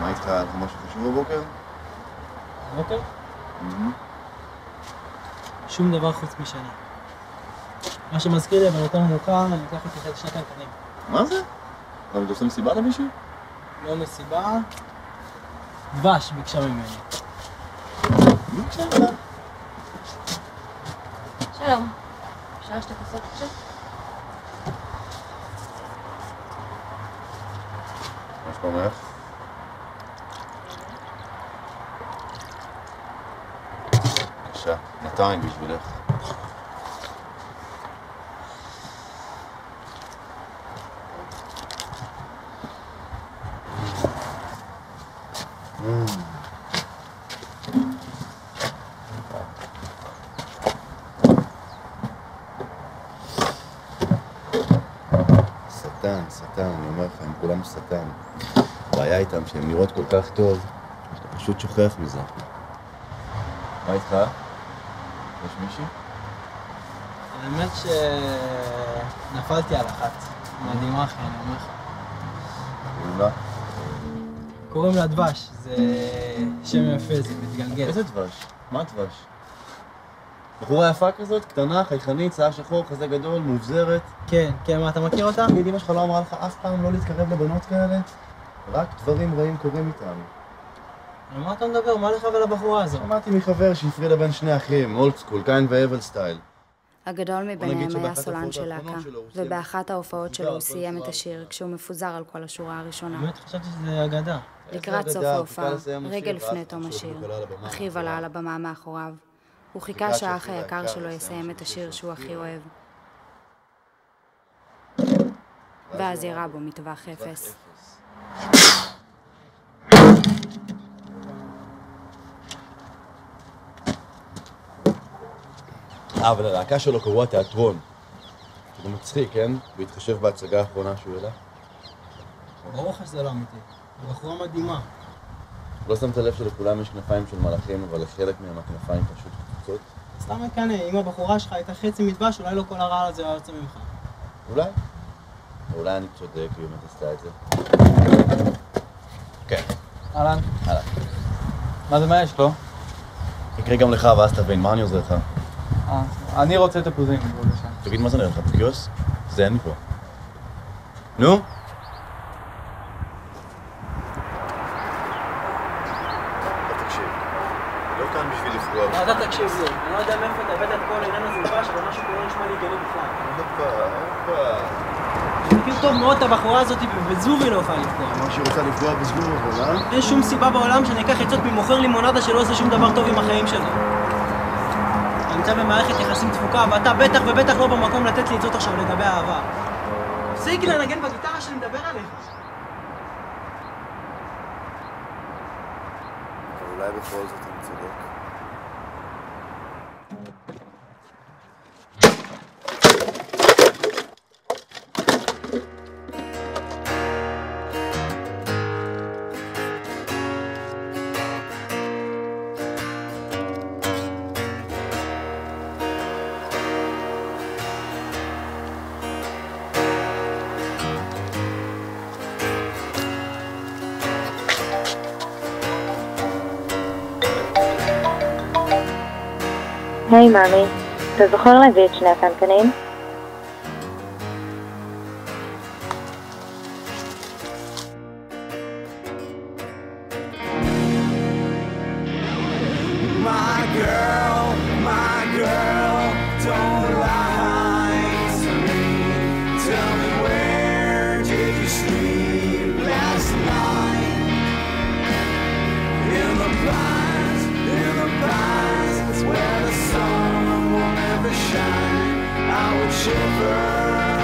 מה איתך? היה לך משהו חשוב בבוקר? בבוקר? שום דבר חוץ משנה. מה שמזכיר לי, אבל יותר מאוחר, אני אקח אותי אחרי שנת הנתונים. מה זה? אבל אתה עושה מסיבה למישהו? לא מסיבה. דבש ביקשה ממני. מי ביקשה ממך? שלום. אפשר שתי כוסות עכשיו? מה שלומך? בבקשה, 200 בשבילך. שטן, אני אומר לך, הם כולם שטן. הבעיה איתם שהם נראות כל כך טוב, שאתה פשוט שוכח מזה. מה איתך? יש מישהי? האמת שנפלתי על אחת. מדהימה אחי, אני אומר לך. קוראים לה? קוראים לה דבש, זה שם יפה, זה מתגלגל. איזה דבש? מה דבש? בחורה יפה כזאת, קטנה, חייכנית, שיער שחור, חזה גדול, מובזרת. כן, מה, אתה מכיר אותה? תגיד, אמא שלך לא אמרה לך אף פעם לא להתקרב לבנות כאלה? רק דברים רעים קורים איתם. על מה אתה מדבר? מה לך ולבחורה הזו? שמעתי מחבר שהפרידה בין שני אחים, אולד סקול, קיין והבל סטייל. הגדול מביניהם היה סולן של להקה, ובאחת ההופעות שלו הוא סיים את השיר כשהוא מפוזר על כל השורה הראשונה. באמת חשבתי שזה אגדה. לקראת סוף ההופעה, רגע לפני תום השיר, אחיו עלה על הבמה מאחוריו. הוא חיכה שהאח היקר שלו יסיים את השיר שהוא הכי אוהב. ואז ירה בו מטווח אפס. אבל הלהקה שלו קראו התיאטרון. זה גם מצחיק, כן? והתחשב בהצגה האחרונה שהוא העלה. ברור לך שזה לא אמיתי. זו בחורה מדהימה. לא שמת לב שלכולם יש כנפיים של מלאכים, אבל לחלק מהם הכנפיים פשוט חוצות? סתם כאן, אם הבחורה שלך הייתה חצי מדבש, אולי לא כל הרעל הזה היה יוצא ממך. אולי. אולי אני צודק, היא באמת עשתה את זה. כן. אהלן. הלאה. מה זה, מה יש לו? יקרה גם לך, ואז תבין, מה אני עוזר לך? אני רוצה תפוזים, בבקשה. תגיד, מה זה נראה לך? פקיוס? זה אין מפה. נו? תקשיב, אני לא כאן בשביל לפגוע. אתה תקשיב לי, אני לא יודע מאיפה אתה הבאת את כל העניין הזה דבש, אבל משהו פה לא נשמע לי הגיוני בכלל. אני מכיר טוב מאוד את הבחורה הזאת, ובזבוב היא לא יכולה לפגוע. אמר שהיא רוצה לפגוע בזבוב, אבל אין שום סיבה בעולם שאני אקח עצות ממוכר לימונדה שלא עושה שום דבר טוב עם החיים שלו. אני נמצא במערכת יחסים דפוקה, ואתה בטח ובטח לא במקום לתת לי עצות עכשיו לגבי אהבה. תפסיק לנגן בגיטרה שאני מדבר עליך. אבל אולי בכל זאת אני צודק. היי מאמי, אתה זוכר להביא את שני הקנקנים? Shiver